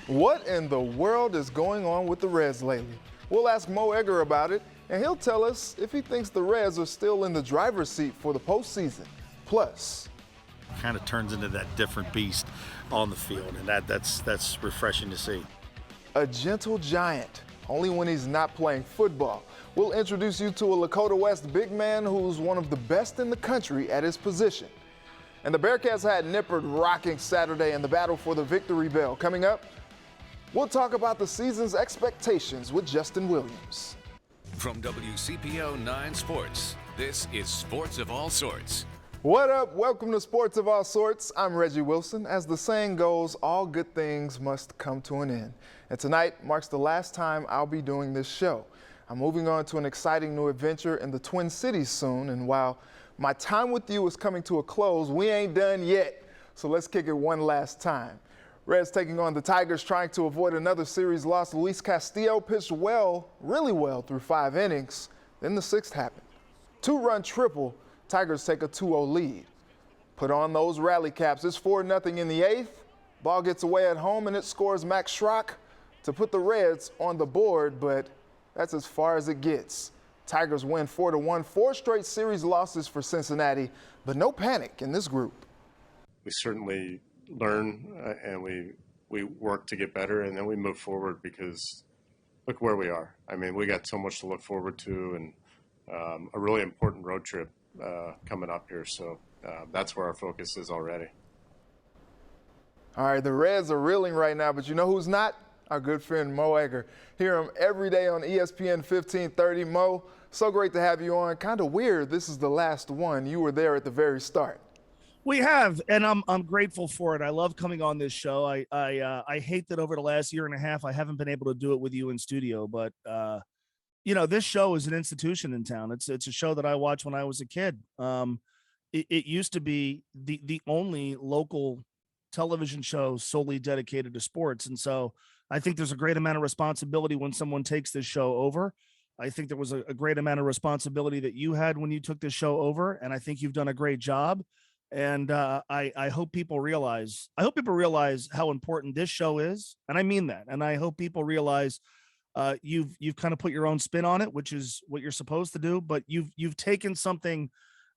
What in the world is going on with the Reds lately? We'll ask Mo Egger about it, and he'll tell us if he thinks the Reds are still in the driver's seat for the postseason. Plus, kind of turns into that different beast on the field, and that's refreshing to see. A gentle giant, only when he's not playing football. We'll introduce you to a Lakota West big man who's one of the best in the country at his position. And the Bearcats had Nippert rocking Saturday in the battle for the victory bell. Coming up, we'll talk about the season's expectations with Justin Williams. From WCPO 9 Sports, this is Sports of All Sorts. What up? Welcome to Sports of All Sorts. I'm Reggie Wilson. As the saying goes, all good things must come to an end. And tonight marks the last time I'll be doing this show. I'm moving on to an exciting new adventure in the Twin Cities soon, and while my time with you is coming to a close, we ain't done yet. So let's kick it one last time. Reds taking on the Tigers, trying to avoid another series loss. Luis Castillo pitched well, really well, through 5 innings. Then the 6th happened. 2-run triple. Tigers take a 2-0 lead. Put on those rally caps. It's 4-0 in the 8th. Ball gets away at home, and it scores Max Schrock to put the Reds on the board, but that's as far as it gets. Tigers win 4-1, 4 straight series losses for Cincinnati, but no panic in this group. We certainly learn and we work to get better, and then we move forward because look where we are. I mean, we got so much to look forward to, and a really important road trip coming up here. So that's where our focus is already. All right, the Reds are reeling right now, but you know who's not? Our good friend Mo Egger. Hear him every day on ESPN 1530. Mo, so great to have you on. Kind of weird, this is the last one. You were there at the very start. We have, and I'm grateful for it. I love coming on this show. I hate that over the last year and a half I haven't been able to do it with you in studio, but you know, this show is an institution in town. It's a show that I watched when I was a kid. It used to be the only local television show solely dedicated to sports, and so I think there's a great amount of responsibility when someone takes this show over. I think there was a great amount of responsibility that you had when you took this show over, and I think you've done a great job. And I hope people realize, how important this show is, and I mean that. And I hope people realize you've kind of put your own spin on it, which is what you're supposed to do. But you've taken something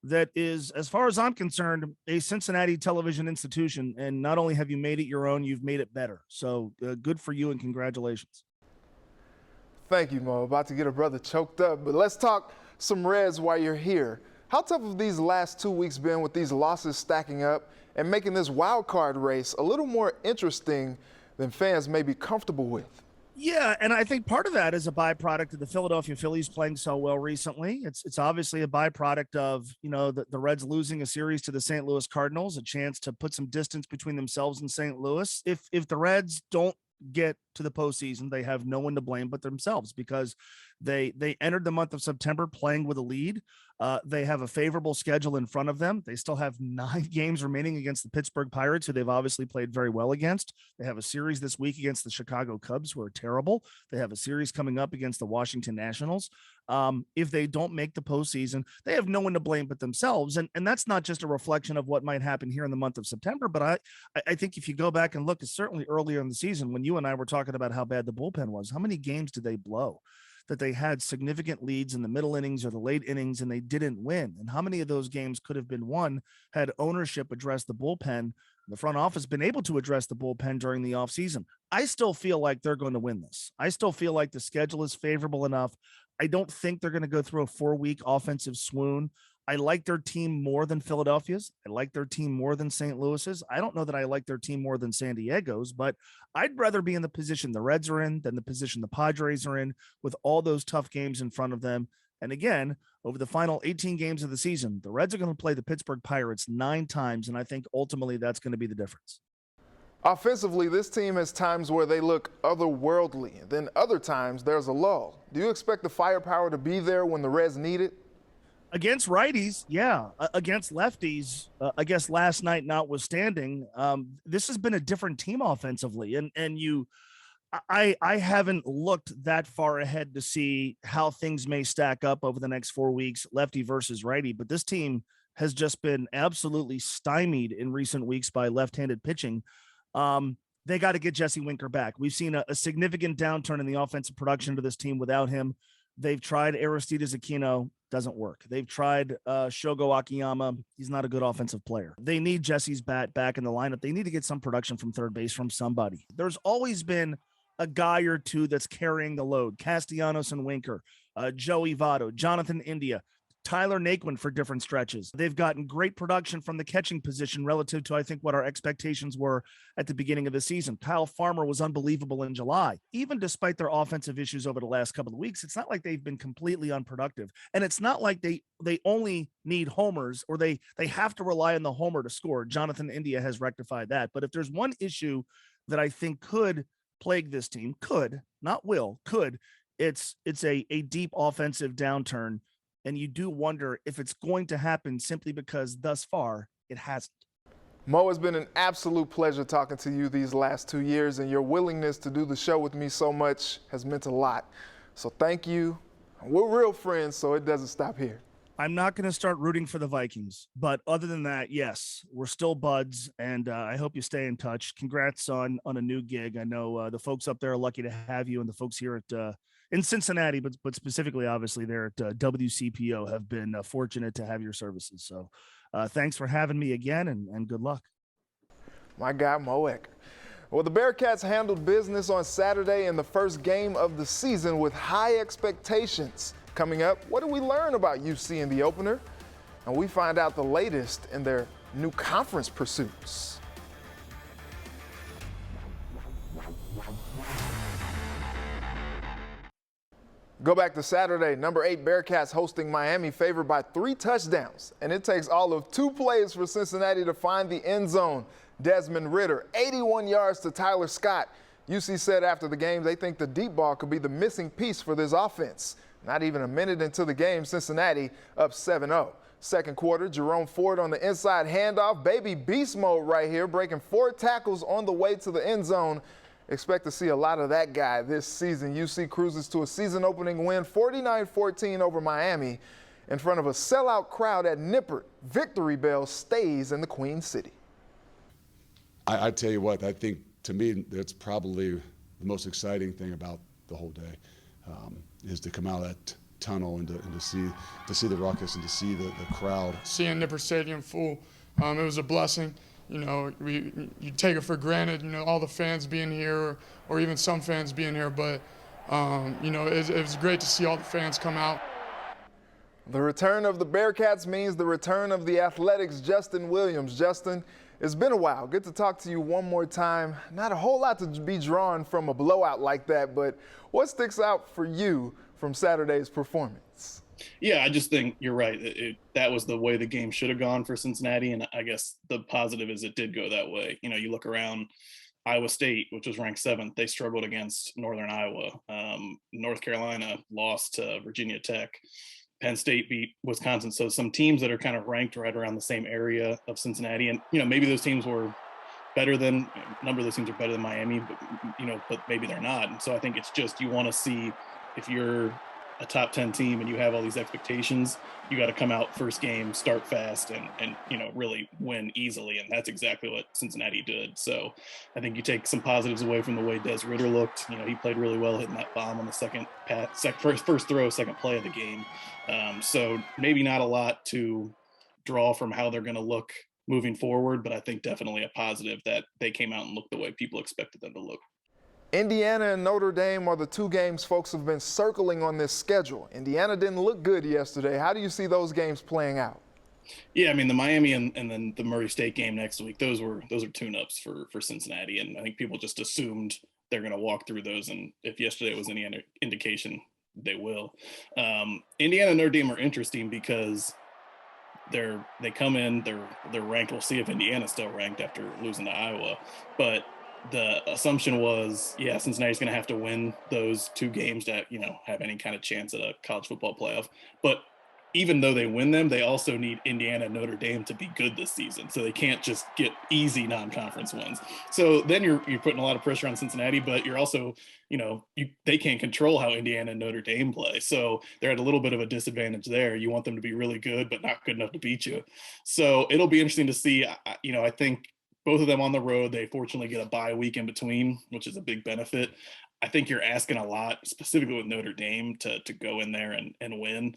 that is, as far as I'm concerned, a Cincinnati television institution, and not only have you made it your own, you've made it better. So good for you, and congratulations. Thank you, Mo. About to get a brother choked up, but let's talk some Reds while you're here. How tough have these last 2 weeks been with these losses stacking up and making this wild card race a little more interesting than fans may be comfortable with? Yeah, and I think part of that is a byproduct of the Philadelphia Phillies playing so well recently. It's obviously a byproduct of, you know, the Reds losing a series to the St. Louis Cardinals, a chance to put some distance between themselves and St. Louis. If the Reds don't get to the postseason, they have no one to blame but themselves, because they entered the month of September playing with a lead. They have a favorable schedule in front of them. They still have 9 games remaining against the Pittsburgh Pirates, who they've obviously played very well against. They have a series this week against the Chicago Cubs, who are terrible. They have a series coming up against the Washington Nationals. If they don't make the postseason, they have no one to blame but themselves. And that's not just a reflection of what might happen here in the month of September, but I think if you go back and look, certainly earlier in the season when you and I were talking about how bad the bullpen was, how many games did they blow that they had significant leads in the middle innings or the late innings and they didn't win? And how many of those games could have been won had ownership addressed the bullpen, the front office been able to address the bullpen during the offseason? I still feel like they're going to win this. I still feel like the schedule is favorable enough. I don't think they're going to go through a 4-week offensive swoon. I like their team more than Philadelphia's. I like their team more than St. Louis's. I don't know that I like their team more than San Diego's, but I'd rather be in the position the Reds are in than the position the Padres are in, with all those tough games in front of them. And again, over the final 18 games of the season, the Reds are going to play the Pittsburgh Pirates 9 times, and I think ultimately that's going to be the difference. Offensively, this team has times where they look otherworldly. Then other times there's a lull. Do you expect the firepower to be there when the Reds need it? Against righties, yeah. Against lefties, I guess last night notwithstanding, this has been a different team offensively. And I haven't looked that far ahead to see how things may stack up over the next 4 weeks, lefty versus righty. But this team has just been absolutely stymied in recent weeks by left-handed pitching. they got to get Jesse Winker back. We've seen a significant downturn in the offensive production to this team without him. They've tried Aristides Aquino, doesn't work. They've tried Shogo Akiyama. He's not a good offensive player. They need Jesse's bat back in the lineup. They need to get some production from third base from somebody. There's always been a guy or two that's carrying the load. Castellanos and Winker, Joey Votto, Jonathan India, Tyler Naquin for different stretches. They've gotten great production from the catching position relative to, I think, what our expectations were at the beginning of the season. Kyle Farmer was unbelievable in July. Even despite their offensive issues over the last couple of weeks, it's not like they've been completely unproductive. And it's not like they only need homers or they have to rely on the homer to score. Jonathan India has rectified that. But if there's one issue that I think could plague this team, it's a deep offensive downturn. And you do wonder if it's going to happen simply because thus far it hasn't. Mo, it's been an absolute pleasure talking to you these last 2 years, and your willingness to do the show with me so much has meant a lot. So thank you. We're real friends, so it doesn't stop here. I'm not going to start rooting for the Vikings, but other than that, yes, we're still buds, and I hope you stay in touch. Congrats on a new gig. I know the folks up there are lucky to have you, and the folks here at in Cincinnati, but specifically, obviously, there at WCPO have been fortunate to have your services. So thanks for having me again, and good luck. My guy, Mo Ecker. Well, the Bearcats handled business on Saturday in the first game of the season with high expectations. Coming up, what do we learn about UC in the opener? And we find out the latest in their new conference pursuits. Go back to Saturday, number 8 Bearcats hosting Miami, favored by 3 touchdowns. And it takes all of 2 plays for Cincinnati to find the end zone. Desmond Ridder, 81 yards to Tyler Scott. UC said after the game they think the deep ball could be the missing piece for this offense. Not even a minute into the game, Cincinnati up 7-0. Second quarter, Jerome Ford on the inside handoff. Baby beast mode right here, breaking 4 tackles on the way to the end zone. Expect to see a lot of that guy this season. UC cruises to a season-opening win, 49-14 over Miami, in front of a sellout crowd at Nippert. Victory Bell stays in the Queen City. I tell you what, I think to me that's probably the most exciting thing about the whole day, is to come out of that tunnel and to see the ruckus and to see the crowd. Seeing Nippert Stadium full, it was a blessing. You know, you take it for granted, you know, all the fans being here or even some fans being here, but, you know, it was great to see all the fans come out. The return of the Bearcats means the return of the Athletics' Justin Williams. Justin, it's been a while. Good to talk to you one more time. Not a whole lot to be drawn from a blowout like that, but what sticks out for you from Saturday's performance? Yeah, I just think you're right. That was the way the game should have gone for Cincinnati, and I guess the positive is it did go that way. You know, you look around Iowa State, which was ranked 7th, they struggled against Northern Iowa. North Carolina lost to Virginia Tech. Penn State beat Wisconsin. So some teams that are kind of ranked right around the same area of Cincinnati, and you know maybe those teams were better than a number of those teams are better than Miami, but maybe they're not. And so I think it's just you want to see if you're a top 10 team and you have all these expectations, you got to come out first game, start fast, and you know really win easily, and that's exactly what Cincinnati did. So I think you take some positives away from the way Des Ridder looked. You know, he played really well hitting that bomb on the second play of the game. So maybe not a lot to draw from how they're going to look moving forward, but I think definitely a positive that they came out and looked the way people expected them to look. Indiana and Notre Dame are the 2 games folks have been circling on this schedule. Indiana didn't look good yesterday. How do you see those games playing out? Yeah, I mean the Miami and then the Murray State game next week, those are tune-ups for Cincinnati, and I think people just assumed they're going to walk through those, and if yesterday was any indication, they will. Indiana and Notre Dame are interesting because they come in, they're ranked. We'll see if Indiana's still ranked after losing to Iowa, but the assumption was, yeah, Cincinnati's going to have to win those 2 games to, you know, have any kind of chance at a college football playoff. But even though they win them, they also need Indiana and Notre Dame to be good this season. So they can't just get easy non-conference wins. So then you're putting a lot of pressure on Cincinnati, but you're also, you know, they can't control how Indiana and Notre Dame play. So they're at a little bit of a disadvantage there. You want them to be really good, but not good enough to beat you. So it'll be interesting to see. You know, I think both of them on the road. They fortunately get a bye week in between, which is a big benefit. I think you're asking a lot, specifically with Notre Dame, to go in there and win.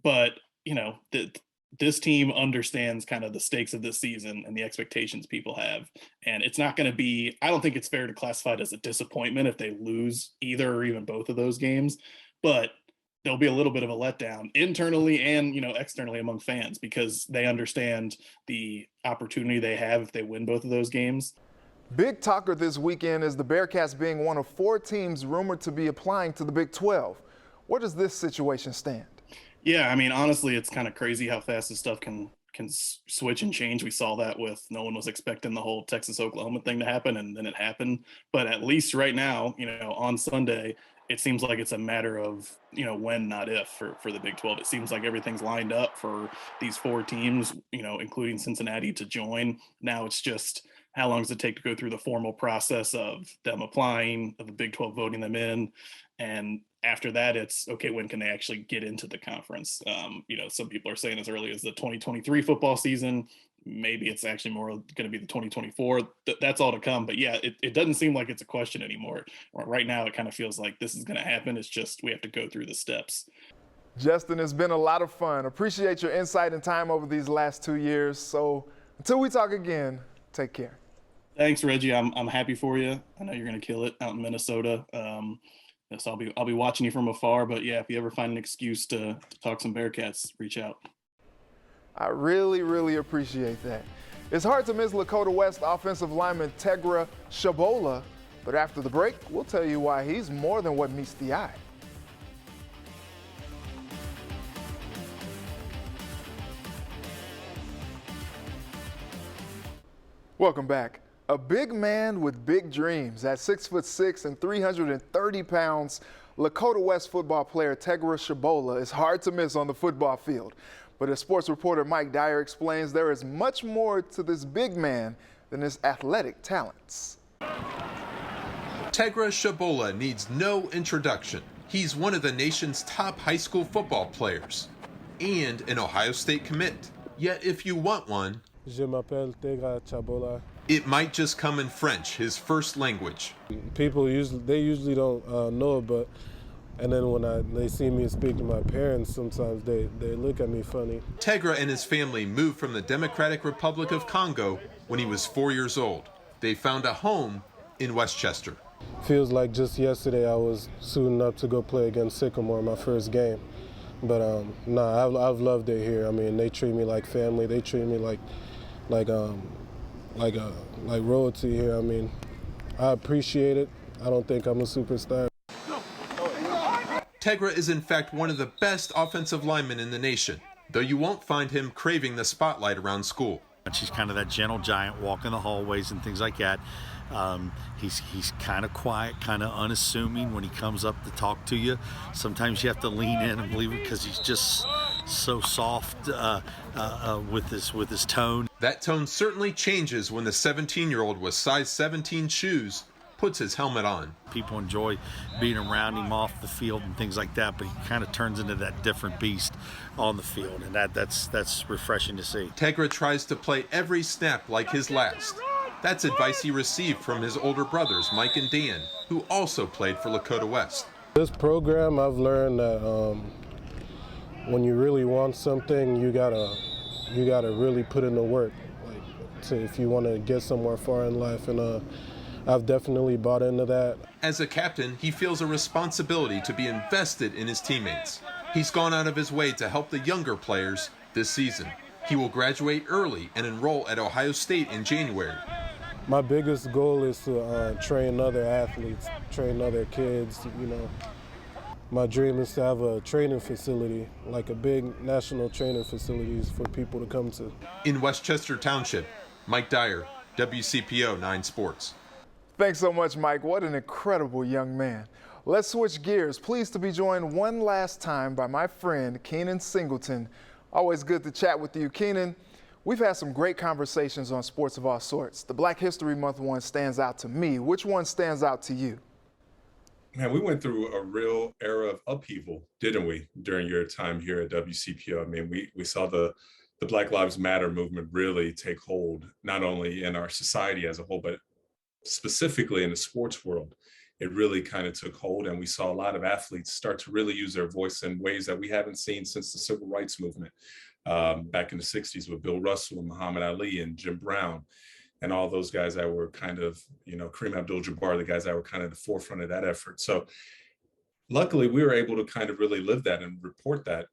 But this team understands kind of the stakes of this season and the expectations people have. And it's not going to be, I don't think it's fair to classify it as a disappointment if they lose either or even both of those games. But there'll be a little bit of a letdown internally and, externally among fans, because they understand the opportunity they have if they win both of those games. Big talker this weekend is the Bearcats being one of 4 teams rumored to be applying to the Big 12. Where does this situation stand? Yeah, I mean, honestly, it's kind of crazy how fast this stuff can switch and change. We saw that with, no one was expecting the whole Texas-Oklahoma thing to happen, and then it happened. But at least right now, on Sunday, it seems like it's a matter of, when, not if, for the Big 12. It seems like everything's lined up for these 4 teams, including Cincinnati, to join. Now it's just, how long does it take to go through the formal process of them applying, of the Big 12 voting them in? And after that, it's, okay, when can they actually get into the conference? Some people are saying as early as the 2023 football season. Maybe it's actually more going to be the 2024. That's all to come. But yeah, it doesn't seem like it's a question anymore. Right now, it kind of feels like this is going to happen. It's just we have to go through the steps. Justin, it's been a lot of fun. Appreciate your insight and time over these last 2 years. So until we talk again, take care. Thanks, Reggie. I'm happy for you. I know you're going to kill it out in Minnesota. So I'll be watching you from afar. But yeah, if you ever find an excuse to talk some Bearcats, reach out. I really, really appreciate that. It's hard to miss Lakota West offensive lineman Tegra Shabola, but after the break, we'll tell you why he's more than what meets the eye. Welcome back. A big man with big dreams. At 6'6" and 330 pounds, Lakota West football player Tegra Shabola is hard to miss on the football field. But as sports reporter Mike Dyer explains, there is much more to this big man than his athletic talents. Tegra Shabola needs no introduction. He's one of the nation's top high school football players and an Ohio State commit. Yet if you want one, Je m'appelle Tegra Shabola. It might just come in French, his first language. People usually don't know it, but and then when they see me speak to my parents, sometimes they look at me funny. Tegra and his family moved from the Democratic Republic of Congo when he was 4 years old. They found a home in Westchester. Feels like just yesterday I was suiting up to go play against Sycamore, my first game. But I've loved it here. I mean, they treat me like family. They treat me like royalty here. I mean, I appreciate it. I don't think I'm a superstar. Tegra is in fact one of the best offensive linemen in the nation, though you won't find him craving the spotlight around school. She's kind of that gentle giant, walking the hallways and things like that. He's kind of quiet, kind of unassuming when he comes up to talk to you. Sometimes you have to lean in and believe it because he's just so soft with his tone. That tone certainly changes when the 17-year-old with size 17 shoes puts his helmet on. People enjoy being around him off the field and things like that, but he kind of turns into that different beast on the field, and that's refreshing to see. Tegra tries to play every snap like his last. That's advice he received from his older brothers, Mike and Dan, who also played for Lakota West. This program, I've learned that when you really want something, you gotta really put in the work, if you want to get somewhere far in life, and I've definitely bought into that. As a captain, he feels a responsibility to be invested in his teammates. He's gone out of his way to help the younger players this season. He will graduate early and enroll at Ohio State in January. My biggest goal is to train other athletes, train other kids, My dream is to have a training facility, like a big national training facilities for people to come to. In Westchester Township, Mike Dyer, WCPO 9 Sports. Thanks so much, Mike. What an incredible young man. Let's switch gears. Pleased to be joined one last time by my friend, Keenan Singleton. Always good to chat with you, Keenan. We've had some great conversations on sports of all sorts. The Black History Month one stands out to me. Which one stands out to you? Man, we went through a real era of upheaval, didn't we, during your time here at WCPO? I mean, we saw the the Black Lives Matter movement really take hold, not only in our society as a whole, but specifically in the sports world. It really kind of took hold, and we saw a lot of athletes start to really use their voice in ways that we haven't seen since the civil rights movement back in the 60s with Bill Russell and Muhammad Ali and Jim Brown and all those guys that were kind of, Kareem Abdul-Jabbar, the guys that were kind of the forefront of that effort. So luckily we were able to kind of really live that and report that.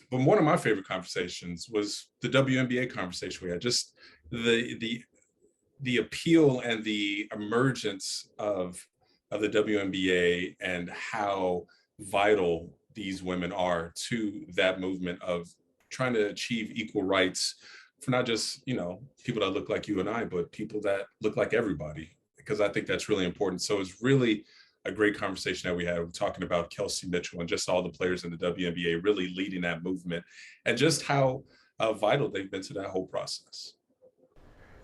But one of my favorite conversations was the WNBA conversation we had, just the appeal and the emergence of the WNBA and how vital these women are to that movement of trying to achieve equal rights for not just, people that look like you and I, but people that look like everybody, because I think that's really important. So it's really a great conversation that we had. We're talking about Kelsey Mitchell and just all the players in the WNBA really leading that movement and just how vital they've been to that whole process.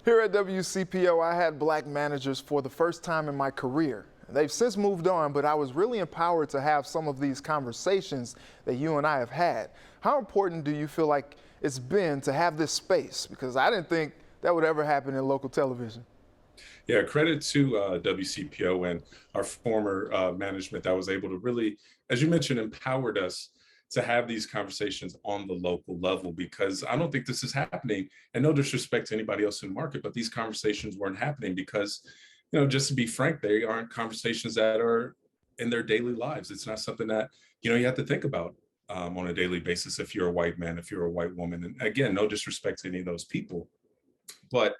Here at WCPO, I had Black managers for the first time in my career. They've since moved on, but I was really empowered to have some of these conversations that you and I have had. How important do you feel like it's been to have this space? Because I didn't think that would ever happen in local television. Yeah, credit to WCPO and our former management that was able to really, as you mentioned, empowered us to have these conversations on the local level, because I don't think this is happening, and no disrespect to anybody else in the market, but these conversations weren't happening because, just to be frank, they aren't conversations that are in their daily lives. It's not something that, you have to think about on a daily basis if you're a white man, if you're a white woman. And again, no disrespect to any of those people. But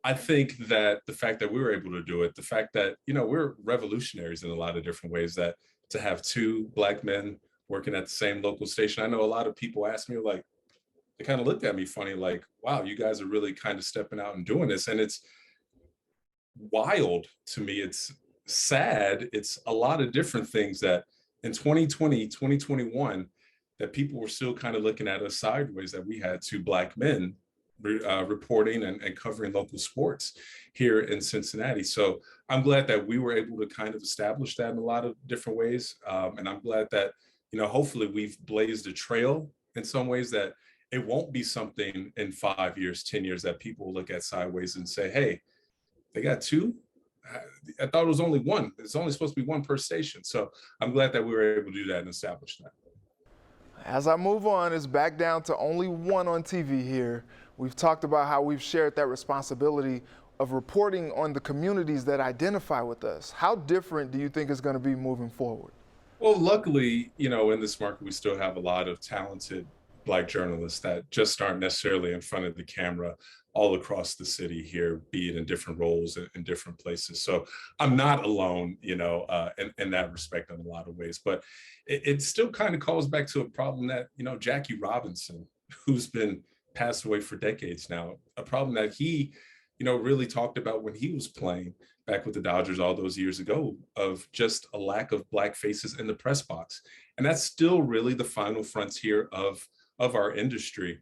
I think that the fact that we were able to do it, the fact that, we're revolutionaries in a lot of different ways, that to have two Black men working at the same local station. I know a lot of people ask me, like, they kind of looked at me funny, like, wow, you guys are really kind of stepping out and doing this. And it's wild to me. It's sad. It's a lot of different things that in 2020, 2021, that people were still kind of looking at us sideways, that we had two Black men reporting and covering local sports here in Cincinnati. So I'm glad that we were able to kind of establish that in a lot of different ways. And I'm glad that, hopefully we've blazed a trail in some ways that it won't be something in 5 years, 10 years that people will look at sideways and say, hey, they got two? I thought it was only one. It's only supposed to be one per station. So I'm glad that we were able to do that and establish that. As I move on, it's back down to only one on TV here. We've talked about how we've shared that responsibility of reporting on the communities that identify with us. How different do you think it's going to be moving forward? Well, luckily, in this market, we still have a lot of talented Black journalists that just aren't necessarily in front of the camera all across the city here, be it in different roles in different places. So I'm not alone, in that respect in a lot of ways. But it still kind of calls back to a problem that, Jackie Robinson, who's been passed away for decades now, a problem that he, really talked about when he was playing back with the Dodgers all those years ago, of just a lack of Black faces in the press box. And that's still really the final frontier of our industry,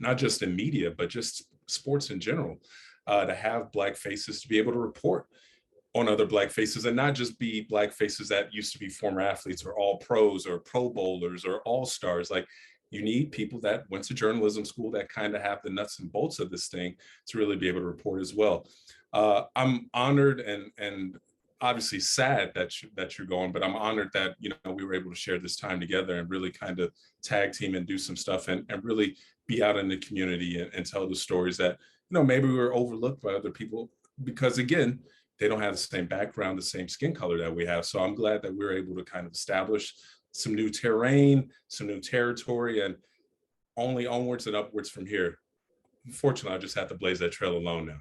not just in media, but just sports in general, to have Black faces, to be able to report on other Black faces and not just be Black faces that used to be former athletes or all pros or Pro Bowlers or all stars. Like, you need people that went to journalism school that kind of have the nuts and bolts of this thing to really be able to report as well. I'm honored and obviously sad that you're going, but I'm honored that, we were able to share this time together and really kind of tag team and do some stuff and really be out in the community and tell the stories that, maybe we were overlooked by other people because, again, they don't have the same background, the same skin color that we have. So I'm glad that we were able to kind of establish some new terrain, some new territory, and only onwards and upwards from here. Unfortunately, I just have to blaze that trail alone now.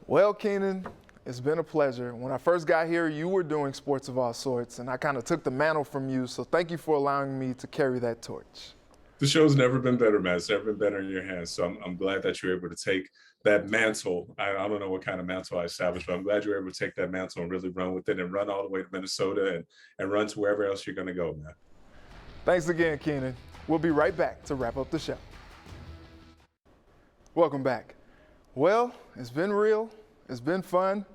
Well, Keenan, it's been a pleasure. When I first got here, you were doing sports of all sorts, and I kind of took the mantle from you. So thank you for allowing me to carry that torch. The show's never been better, man. It's never been better in your hands. So I'm glad that you're able to take that mantle. I don't know what kind of mantle I established, but I'm glad you're able to take that mantle and really run with it and run all the way to Minnesota and run to wherever else you're going to go, man. Thanks again, Keenan. We'll be right back to wrap up the show. Welcome back. Well, it's been real. It's been fun.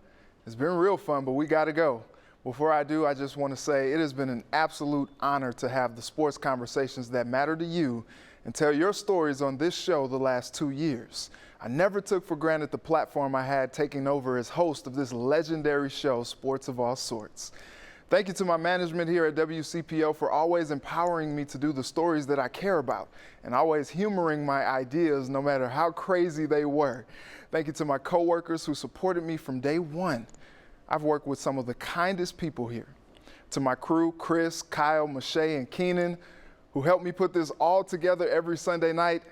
It's been real fun, but we got to go. Before I do, I just want to say it has been an absolute honor to have the sports conversations that matter to you and tell your stories on this show the last 2 years. I never took for granted the platform I had taking over as host of this legendary show, Sports of All Sorts. Thank you to my management here at WCPO for always empowering me to do the stories that I care about and always humoring my ideas no matter how crazy they were. Thank you to my coworkers who supported me from day one. I've worked with some of the kindest people here. To my crew, Chris, Kyle, Mache, and Keenan, who helped me put this all together every Sunday night,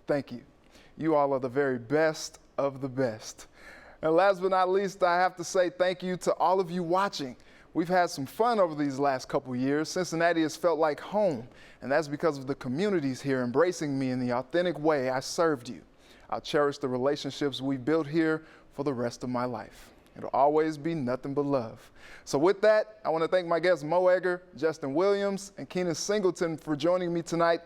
thank you. You all are the very best of the best. And last but not least, I have to say thank you to all of you watching. We've had some fun over these last couple years. Cincinnati has felt like home, and that's because of the communities here embracing me in the authentic way I served you. I'll cherish the relationships we've built here for the rest of my life. It'll always be nothing but love. So with that, I want to thank my guests Mo Egger, Justin Williams, and Keenan Singleton for joining me tonight,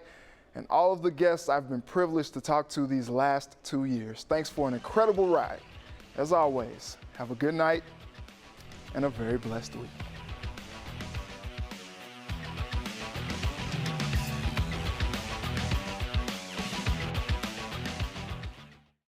and all of the guests I've been privileged to talk to these last 2 years. Thanks for an incredible ride. As always, have a good night and a very blessed week.